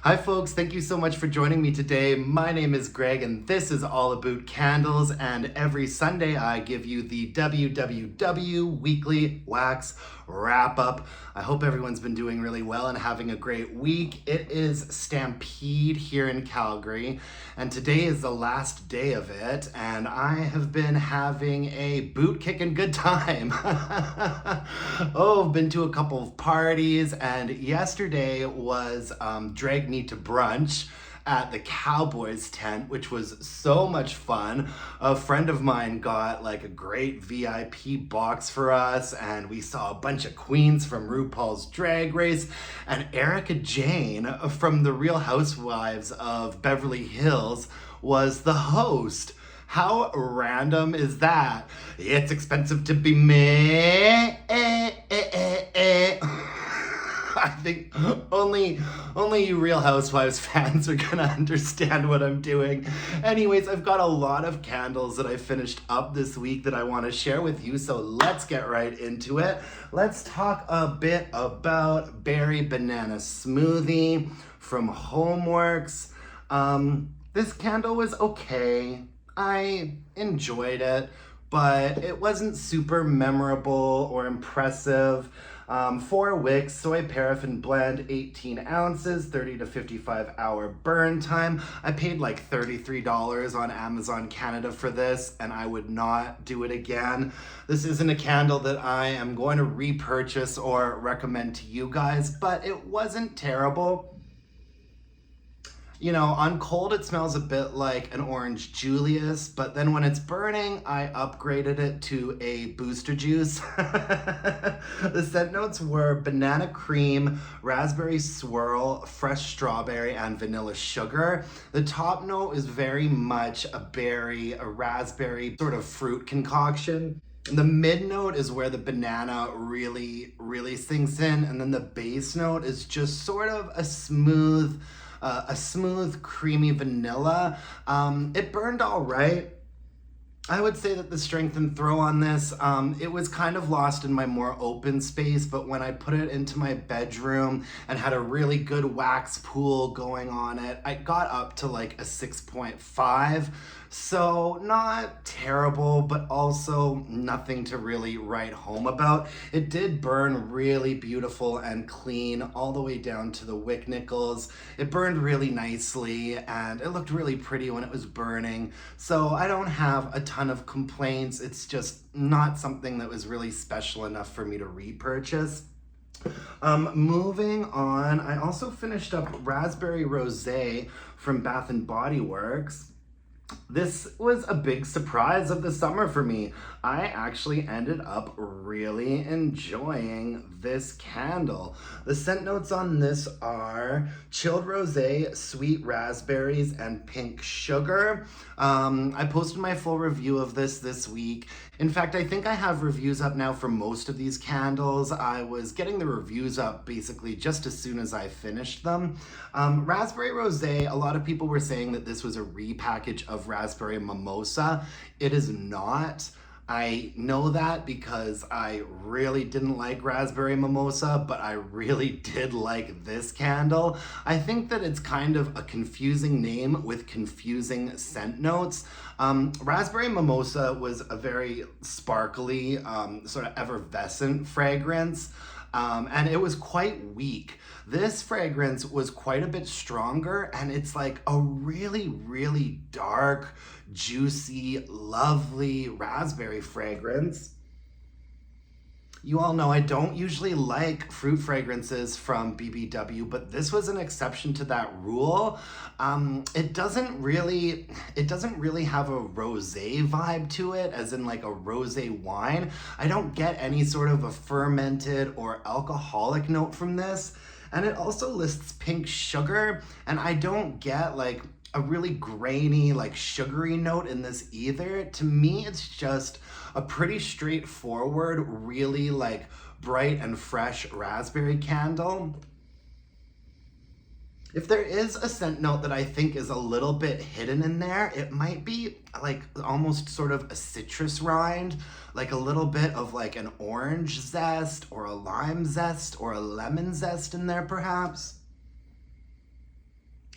Hi folks, thank you so much for joining me today. My name is Greg and this is all about candles, and every Sunday I give you the WWW Weekly Wax Wrap Up. I hope everyone's been doing really well and having a great week. It is Stampede here in Calgary and today is the last day of it, and I have been having a boot kicking good time. Oh, I've been to a couple of parties, and yesterday was Drag Me to Brunch at the Cowboys tent, which was so much fun. A friend of mine got like a great VIP box for us, and we saw a bunch of queens from RuPaul's Drag Race, and Erica Jane from the Real Housewives of Beverly Hills was the host. How random is that? It's expensive to be me. I think only you Real Housewives fans are gonna understand what I'm doing. Anyways, I've got a lot of candles that I finished up this week that I want to share with you, so let's get right into it. Let's talk a bit about Berry Banana Smoothie from Homeworx. This candle was okay. I enjoyed it, but it wasn't super memorable or impressive. 4 wicks, soy paraffin blend, 18 ounces, 30 to 55 hour burn time. I paid like $33 on Amazon Canada for this, and I would not do it again. This isn't a candle that I am going to repurchase or recommend to you guys, but it wasn't terrible. You know, on cold it smells a bit like an orange Julius, but then when it's burning, I upgraded it to a booster juice. The scent notes were banana cream, raspberry swirl, fresh strawberry, and vanilla sugar. The top note is very much a raspberry sort of fruit concoction. The mid note is where the banana really sinks in, and then the base note is just sort of a smooth, creamy vanilla. It burned all right. I would say that the strength and throw on this, it was kind of lost in my more open space, but when I put it into my bedroom and had a really good wax pool going on it, I got up to like a 6.5. So not terrible, but also nothing to really write home about. It did burn really beautiful and clean all the way down to the wick nickels. It burned really nicely and it looked really pretty when it was burning. So I don't have a ton of complaints. It's just not something that was really special enough for me to repurchase. Moving on, I also finished up Raspberry Rosé from Bath and Body Works. This was a big surprise of the summer for me. I actually ended up really enjoying this candle. The scent notes on this are chilled rosé, sweet raspberries, and pink sugar. I posted my full review of this week. In fact, I think I have reviews up now for most of these candles. I was getting the reviews up basically just as soon as I finished them. Raspberry Rosé, a lot of people were saying that this was a repackage of Raspberry Mimosa. It is not. I know that because I really didn't like Raspberry Mimosa, but I really did like this candle. I think that it's kind of a confusing name with confusing scent notes. Raspberry Mimosa was a very sparkly, sort of effervescent fragrance. And it was quite weak. This fragrance was quite a bit stronger, and it's like a really dark, juicy, lovely raspberry fragrance. You all know I don't usually like fruit fragrances from BBW, but this was an exception to that rule. It doesn't really have a rosé vibe to it, as in like a rosé wine. I don't get any sort of a fermented or alcoholic note from this. And it also lists pink sugar, and I don't get like a really grainy, like sugary note in this either. To me, it's just a pretty straightforward, really like bright and fresh raspberry candle. If there is a scent note that I think is a little bit hidden in there, it might be like almost sort of a citrus rind, like a little bit of like an orange zest or a lime zest or a lemon zest in there perhaps.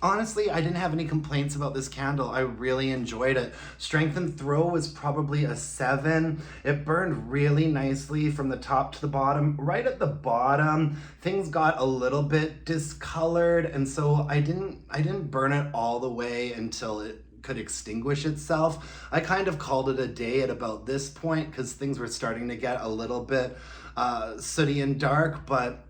Honestly, I didn't have any complaints about this candle. I really enjoyed it. Strength and throw was probably a 7. It burned really nicely from the top to the bottom. Right at the bottom, things got a little bit discolored, and so I didn't burn it all the way until it could extinguish itself. I kind of called it a day at about this point because things were starting to get a little bit sooty and dark, but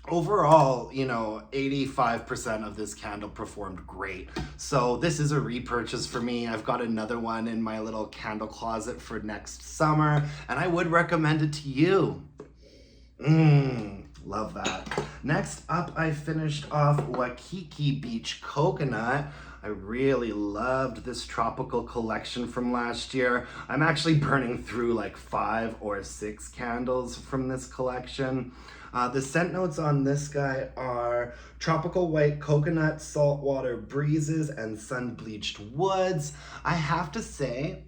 overall, 85% of this candle performed great. So this is a repurchase for me. I've got another one in my little candle closet for next summer, and I would recommend it to you. Love that. Next up, I finished off Waikiki Beach Coconut. I really loved this tropical collection from last year. I'm actually burning through like 5 or 6 candles from this collection. The scent notes on this guy are tropical white coconut, saltwater breezes, and sun-bleached woods. I have to say,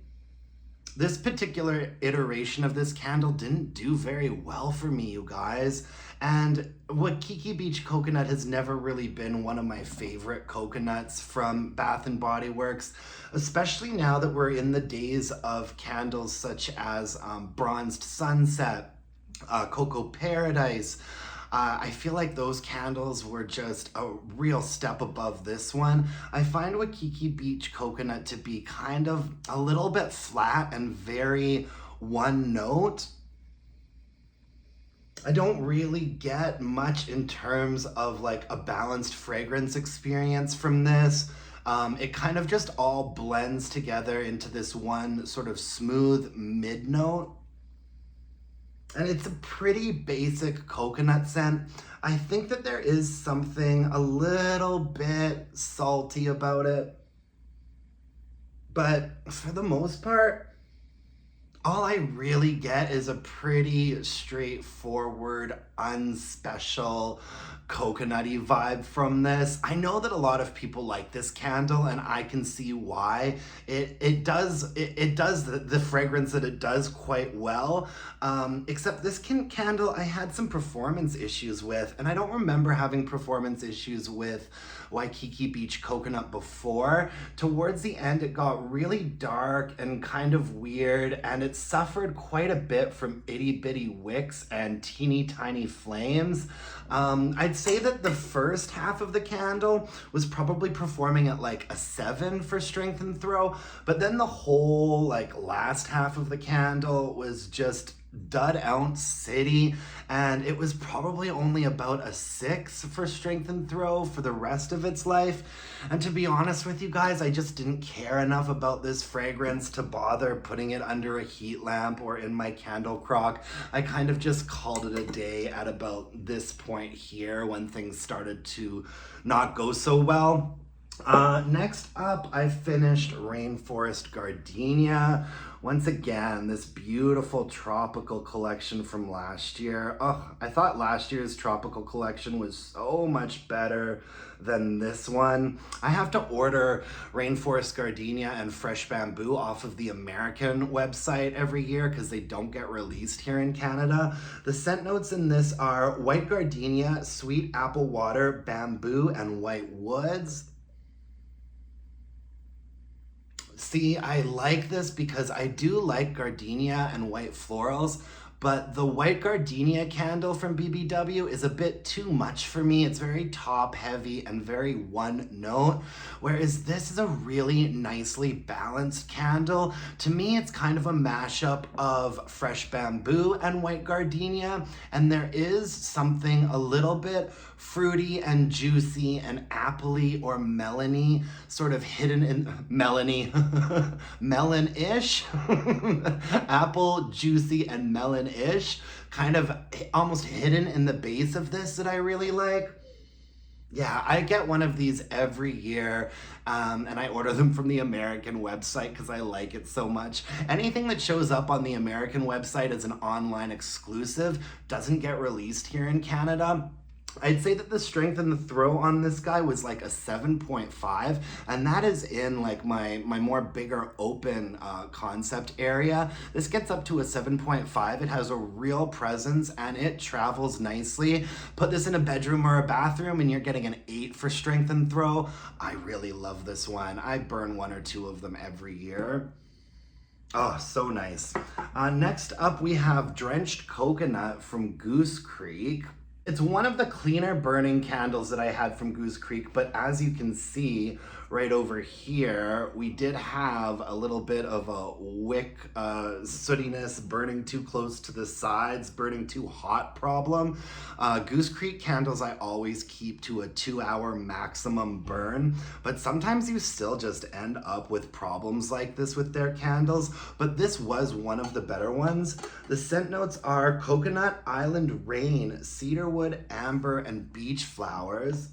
this particular iteration of this candle didn't do very well for me, you guys. And Waikiki Beach Coconut has never really been one of my favorite coconuts from Bath & Body Works, especially now that we're in the days of candles such as Bronzed Sunset, Cocoa Paradise. I feel like those candles were just a real step above this one. I find Waikiki Beach Coconut to be kind of a little bit flat and very one note. I don't really get much in terms of like a balanced fragrance experience from this. It kind of just all blends together into this one sort of smooth mid note. And it's a pretty basic coconut scent. I think that there is something a little bit salty about it. But for the most part, all I really get is a pretty straightforward, unspecial, coconutty vibe from this. I know that a lot of people like this candle, and I can see why. It does the fragrance that it does quite well. Except this candle, I had some performance issues with, and I don't remember having performance issues with Waikiki Beach Coconut before. Towards the end, it got really dark and kind of weird, and it suffered quite a bit from itty bitty wicks and teeny tiny flames. I'd say that the first half of the candle was probably performing at like a 7 for strength and throw, but then the whole like last half of the candle was just dud ounce city, and it was probably only about a 6 for strength and throw for the rest of its life. And to be honest with you guys, I just didn't care enough about this fragrance to bother putting it under a heat lamp or in my candle crock. I kind of just called it a day at about this point here when things started to not go so well. Next up, I finished Rainforest Gardenia. Once again, this beautiful tropical collection from last year. Oh, I thought last year's tropical collection was so much better than this one. I have to order Rainforest Gardenia and Fresh Bamboo off of the American website every year because they don't get released here in Canada. The scent notes in this are white gardenia, sweet apple water, bamboo, and white woods. See, I like this because I do like gardenia and white florals, but the white gardenia candle from BBW is a bit too much for me. It's very top heavy and very one note, whereas this is a really nicely balanced candle. To me, it's kind of a mashup of fresh bamboo and white gardenia, and there is something a little bit fruity and juicy and appley or melony sort of hidden in melony melon-ish apple, juicy, and melon-ish kind of almost hidden in the base of this that I really like. Yeah, I get one of these every year, and I order them from the American website because I like it so much. Anything that shows up on the American website as an online exclusive doesn't get released here in Canada. I'd say that the strength and the throw on this guy was like a 7.5, and that is in like my more bigger open concept area. This gets up to a 7.5. It has a real presence and it travels nicely. Put this in a bedroom or a bathroom and you're getting an 8 for strength and throw. I really love this one. I burn 1 or 2 of them every year. Oh, so nice. Next up we have Drenched Coconut from Goose Creek. It's one of the cleaner burning candles that I had from Goose Creek, but as you can see right over here, we did have a little bit of a wick sootiness, burning too close to the sides, burning too hot problem. Goose Creek candles I always keep to a 2-hour maximum burn, but sometimes you still just end up with problems like this with their candles, but this was one of the better ones. The scent notes are coconut, island rain, cedarwood, amber, and beach flowers.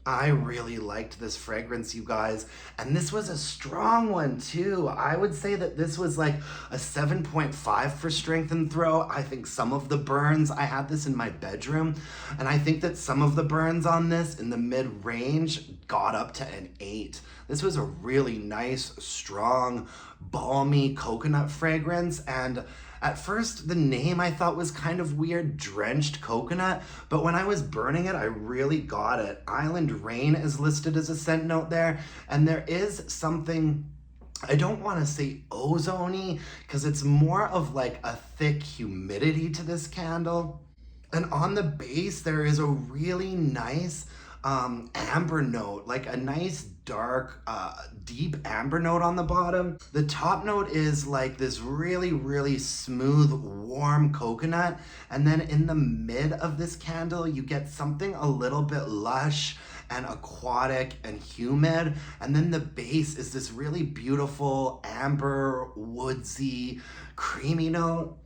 I really liked this fragrance, you guys, and this was a strong one too. I would say that this was like a 7.5 for strength and throw. I think some of the burns, I had this in my bedroom, and I think that some of the burns on this in the mid-range got up to an 8. This was a really nice, strong, balmy coconut fragrance, and at first, the name I thought was kind of weird, Drenched Coconut, but when I was burning it, I really got it. Island Rain is listed as a scent note there, and there is something, I don't want to say ozone-y, because it's more of like a thick humidity to this candle. And on the base, there is a really nice amber note, like a nice dark deep amber note on the bottom. The top note is like this really, really smooth, warm coconut, and then in the mid of this candle you get something a little bit lush and aquatic and humid, and then the base is this really beautiful amber, woodsy, creamy note.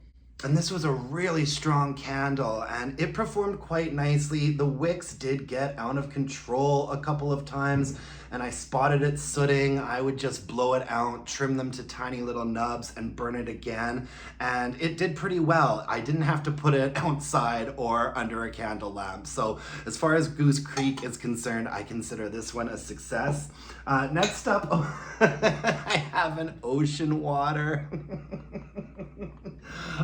And this was a really strong candle and it performed quite nicely. The wicks did get out of control a couple of times and I spotted it sooting. I would just blow it out, trim them to tiny little nubs and burn it again. And it did pretty well. I didn't have to put it outside or under a candle lamp. So as far as Goose Creek is concerned, I consider this one a success. Next up, I have an ocean water.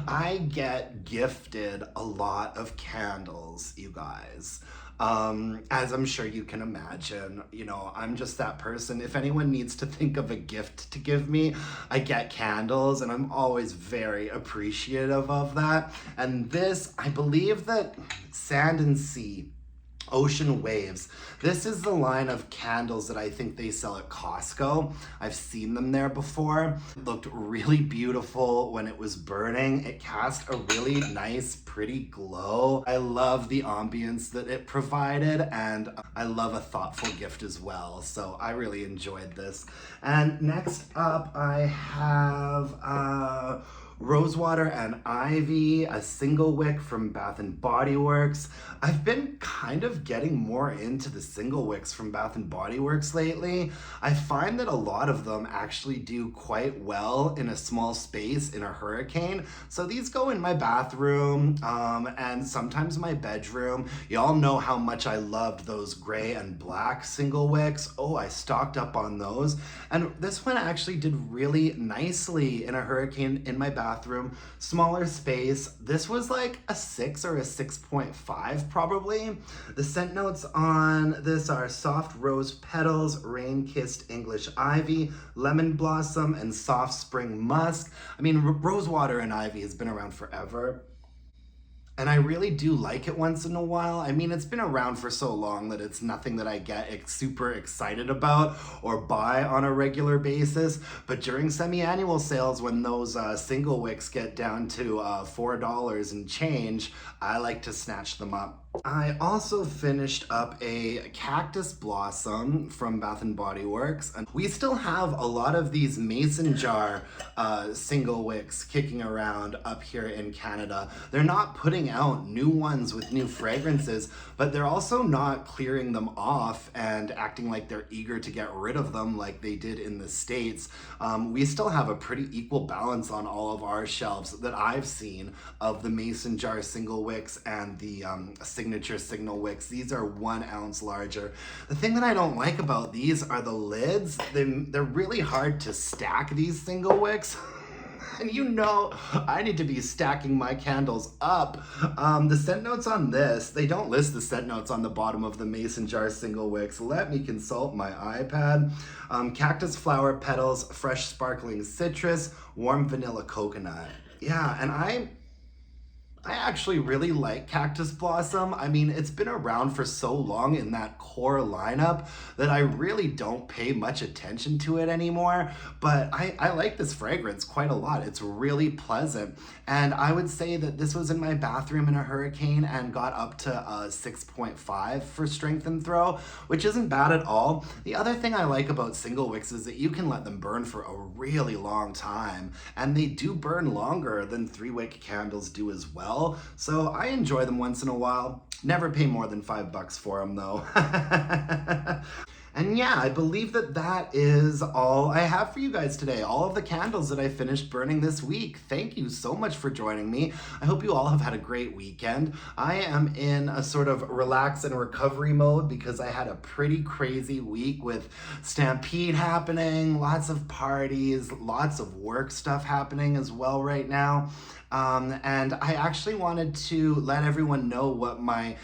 I get gifted a lot of candles, you guys. As I'm sure you can imagine, you know, I'm just that person. If anyone needs to think of a gift to give me, I get candles and I'm always very appreciative of that. And this, I believe that Sand and Sea, Ocean Waves. This is the line of candles that I think they sell at Costco. I've seen them there before. It looked really beautiful when it was burning. It cast a really nice, pretty glow. I love the ambience that it provided, and I love a thoughtful gift as well. So I really enjoyed this. And next up, I have Rosewater and Ivy, a single wick from Bath & Body Works. I've been kind of getting more into the single wicks from Bath & Body Works lately. I find that a lot of them actually do quite well in a small space in a hurricane. So these go in my bathroom and sometimes my bedroom. Y'all know how much I loved those gray and black single wicks. Oh, I stocked up on those. And this one actually did really nicely in a hurricane in my bathroom. Smaller space. This was like a 6 or a 6.5 probably. The scent notes on this are soft rose petals, rain-kissed English ivy, lemon blossom, and soft spring musk. I mean, rosewater and ivy has been around forever. And I really do like it once in a while. I mean, it's been around for so long that it's nothing that I get super excited about or buy on a regular basis. But during semi-annual sales, when those single wicks get down to $4 and change, I like to snatch them up. I also finished up a Cactus Blossom from Bath & Body Works. And we still have a lot of these mason jar single wicks kicking around up here in Canada. They're not putting out new ones with new fragrances, but they're also not clearing them off and acting like they're eager to get rid of them like they did in the States. We still have a pretty equal balance on all of our shelves that I've seen of the mason jar single wicks and the signature signal wicks. These are 1 ounce larger. The thing that I don't like about these are the lids. They're really hard to stack, these single wicks. And you know, I need to be stacking my candles up. The scent notes on this, they don't list the scent notes on the bottom of the mason jar single wicks. Let me consult my iPad. Cactus flower petals, fresh sparkling citrus, warm vanilla coconut. Yeah, and I actually really like Cactus Blossom. I mean, it's been around for so long in that core lineup that I really don't pay much attention to it anymore, but I like this fragrance quite a lot. It's really pleasant, and I would say that this was in my bathroom in a hurricane and got up to a 6.5 for strength and throw, which isn't bad at all. The other thing I like about single wicks is that you can let them burn for a really long time, and they do burn longer than 3-wick candles do as well. So I enjoy them once in a while. Never pay more than $5 for them though. And yeah, I believe that is all I have for you guys today. All of the candles that I finished burning this week. Thank you so much for joining me. I hope you all have had a great weekend. I am in a sort of relax and recovery mode because I had a pretty crazy week with Stampede happening, lots of parties, lots of work stuff happening as well right now. And I actually wanted to let everyone know what my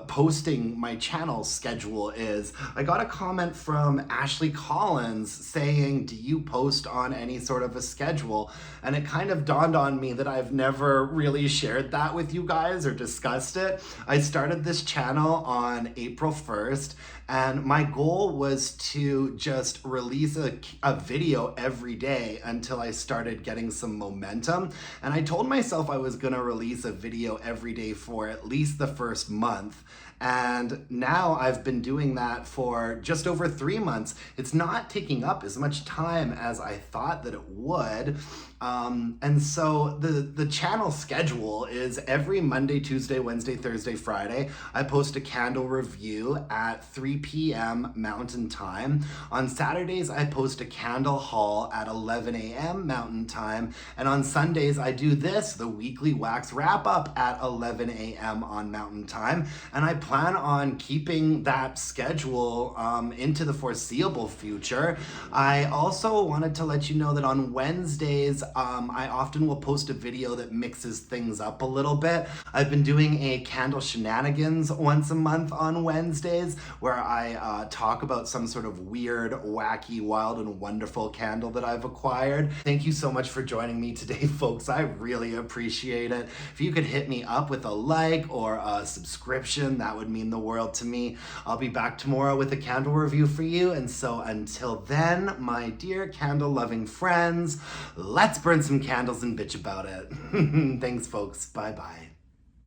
posting my channel schedule is. I got a comment from Ashley Collins saying, do you post on any sort of a schedule? And it kind of dawned on me that I've never really shared that with you guys or discussed it. I started this channel on April 1st, and my goal was to just release a video every day until I started getting some momentum. And I told myself I was gonna release a video every day for at least the first month. And now I've been doing that for just over 3 months. It's not taking up as much time as I thought that it would. And so the channel schedule is every Monday, Tuesday, Wednesday, Thursday, Friday. I post a candle review at 3 p.m. Mountain Time. On Saturdays, I post a candle haul at 11 a.m. Mountain Time. And on Sundays, I do this, the weekly wax wrap up at 11 a.m. on Mountain Time. And I plan on keeping that schedule into the foreseeable future. I also wanted to let you know that on Wednesdays, I often will post a video that mixes things up a little bit. I've been doing a candle shenanigans once a month on Wednesdays where I talk about some sort of weird, wacky, wild, and wonderful candle that I've acquired. Thank you so much for joining me today, folks. I really appreciate it. If you could hit me up with a like or a subscription, that would mean the world to me. I'll be back tomorrow with a candle review for you. And so until then, my dear candle-loving friends, let's burn some candles and bitch about it. Thanks, folks. Bye-bye.